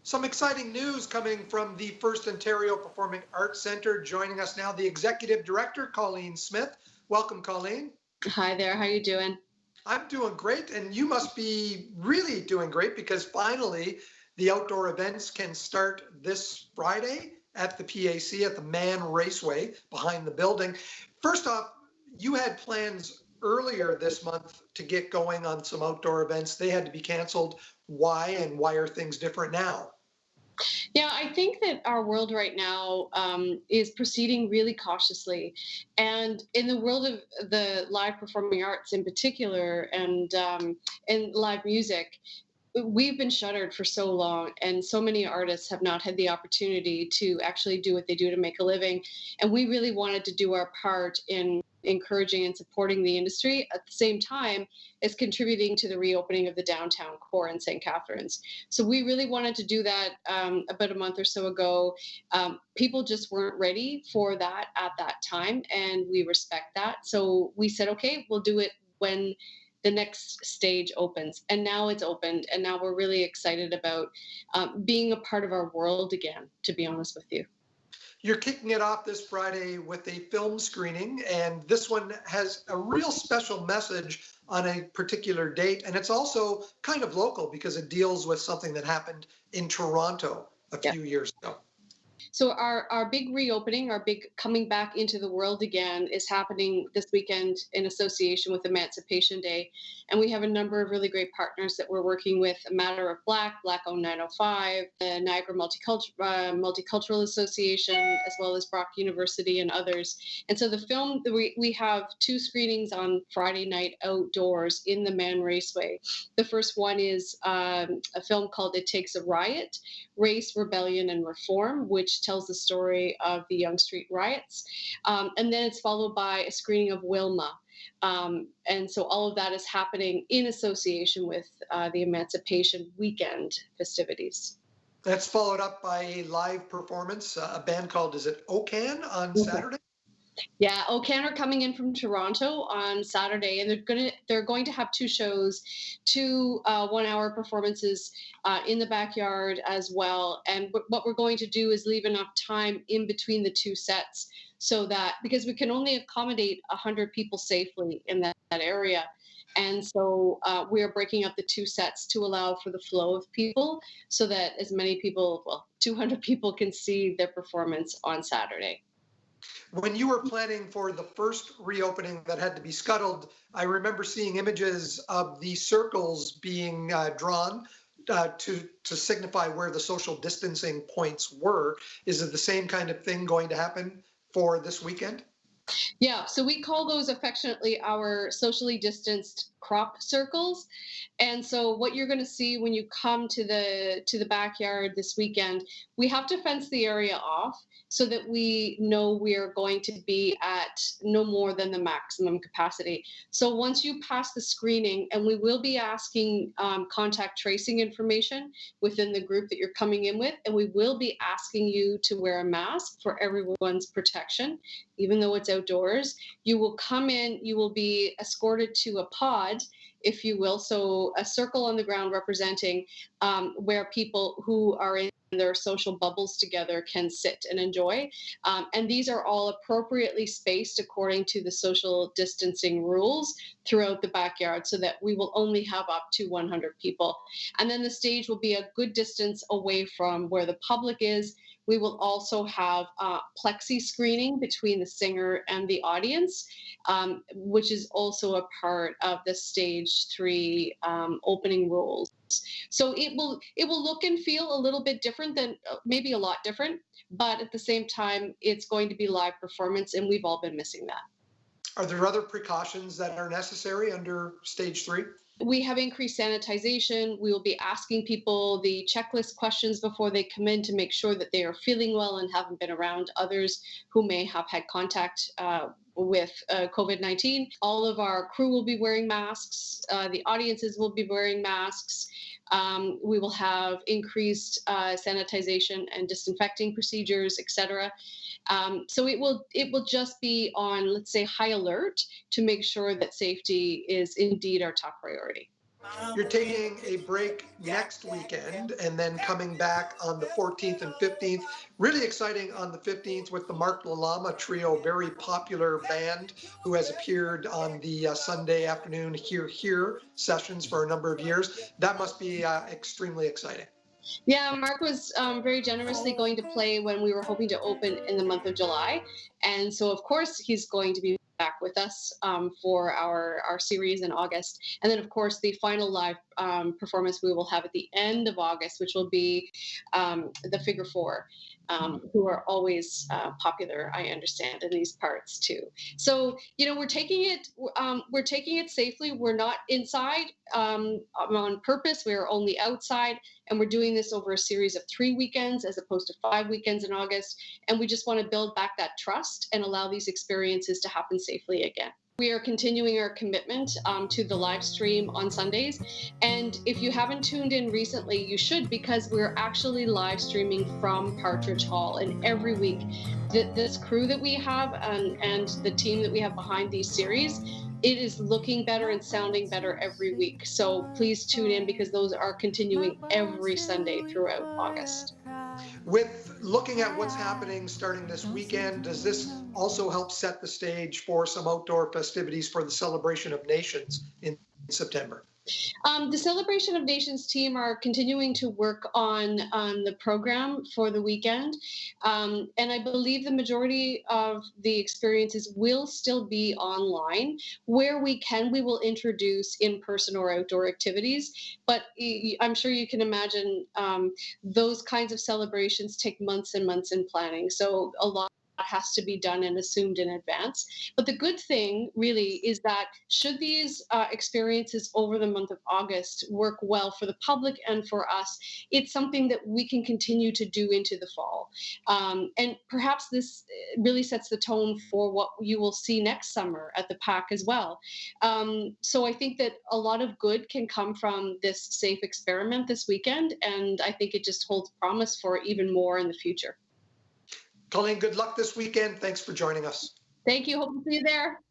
Some exciting news coming from the FirstOntario Performing Arts Centre. Joining us now, the Executive Director, Colleen Smith. Welcome, Colleen. Hi there, how are you doing? I'm doing great, and you must be really doing great because finally the outdoor events can start this Friday at the PAC at the Man Raceway behind the building. First off, you had plans earlier this month to get going on some outdoor events. They had to be canceled. Why, and why are things different now? Yeah, I think that our world right now is proceeding really cautiously. And in the world of the live performing arts in particular and live music, we've been shuttered for so long, and so many artists have not had the opportunity to actually do what they do to make a living. And we really wanted to do our part in encouraging and supporting the industry at the same time as contributing to the reopening of the downtown core in St. Catharines. So we really wanted to do that about a month or so ago. People just weren't ready for that at that time, and we respect that. So we said, okay, we'll do it when the next stage opens. And now it's opened, and now we're really excited about being a part of our world again, to be honest with you. You're kicking it off this Friday with a film screening, and this one has a real special message on a particular date, and it's also kind of local because it deals with something that happened in Toronto a few years ago. So our big reopening, our big coming back into the world again is happening this weekend in association with Emancipation Day. And we have a number of really great partners that we're working with, A Matter of Black, Black Owned 905, the Niagara Multicultural Association, as well as Brock University and others. And so the film, we have two screenings on Friday night outdoors in the Man Raceway. The first one is a film called It Takes a Riot, Race, Rebellion, and Reform, which tells the story of the Yonge Street riots. And then it's followed by a screening of Wilma. And so all of that is happening in association with the Emancipation Weekend festivities. That's followed up by a live performance, a band called, is it OCAN on Saturday? Yeah, OCAN are coming in from Toronto on Saturday, and they're going to have two shows, two 1-hour performances in the backyard as well. And what we're going to do is leave enough time in between the two sets so that, because we can only accommodate 100 people safely in that area. And so we are breaking up the two sets to allow for the flow of people so that as many people, well, 200 people can see their performance on Saturday. When you were planning for the first reopening that had to be scuttled, I remember seeing images of the circles being drawn to signify where the social distancing points were. Is it the same kind of thing going to happen for this weekend? Yeah, so we call those affectionately our socially distanced crop circles. And so what you're going to see when you come to the backyard this weekend, we have to fence the area off so that we know we are going to be at no more than the maximum capacity. So once you pass the screening, and we will be asking contact tracing information within the group that you're coming in with, and we will be asking you to wear a mask for everyone's protection, even though it's outdoors. You will come in, you will be escorted to a pod, if you will, so a circle on the ground representing where people who are in their social bubbles together can sit and enjoy. And these are all appropriately spaced according to the social distancing rules throughout the backyard so that we will only have up to 100 people. And then the stage will be a good distance away from where the public is. We will also have plexi screening between the singer and the audience, which is also a part of the stage 3 opening rules. So it will look and feel a little bit different than maybe a lot different, but at the same time, it's going to be live performance, and we've all been missing that. Are there other precautions that are necessary under stage 3? We have increased sanitization. We will be asking people the checklist questions before they come in to make sure that they are feeling well and haven't been around others who may have had contact with COVID-19. All of our crew will be wearing masks. The audiences will be wearing masks. We will have increased sanitization and disinfecting procedures, etc. So it will just be on, let's say, high alert to make sure that safety is indeed our top priority. You're taking a break next weekend and then coming back on the 14th and 15th. Really exciting on the 15th with the Mark Lalama Trio, very popular band who has appeared on the Sunday afternoon Here sessions for a number of years. That must be extremely exciting. Yeah, Mark was very generously going to play when we were hoping to open in the month of July. And so, of course, he's going to be back with us for our series in August. And then, of course, the final live performance we will have at the end of August, which will be the Figure Four, who are always popular, I understand, in these parts too. So, we're taking it safely. We're not inside on purpose. We're only outside. And we're doing this over a series of 3 weekends as opposed to 5 weekends in August. And we just want to build back that trust and allow these experiences to happen safely again. We are continuing our commitment to the live stream on Sundays. And if you haven't tuned in recently, you should, because we're actually live streaming from Partridge Hall. And every week, this crew that we have and the team that we have behind these series, it is looking better and sounding better every week. So please tune in, because those are continuing every Sunday throughout August. With looking at what's happening starting this weekend, does this also help set the stage for some outdoor festivities for the Celebration of Nations in September? The Celebration of Nations team are continuing to work on the program for the weekend. And I believe the majority of the experiences will still be online. Where we can, we will introduce in-person or outdoor activities. But I'm sure you can imagine those kinds of celebrations take months and months in planning. So a lot has to be done and assumed in advance. But the good thing really is that should these experiences over the month of August work well for the public and for us, it's something that we can continue to do into the fall. And perhaps this really sets the tone for what you will see next summer at the PAC as well. So I think that a lot of good can come from this safe experiment this weekend, and I think it just holds promise for even more in the future. Colleen, good luck this weekend. Thanks for joining us. Thank you. Hope to see you there.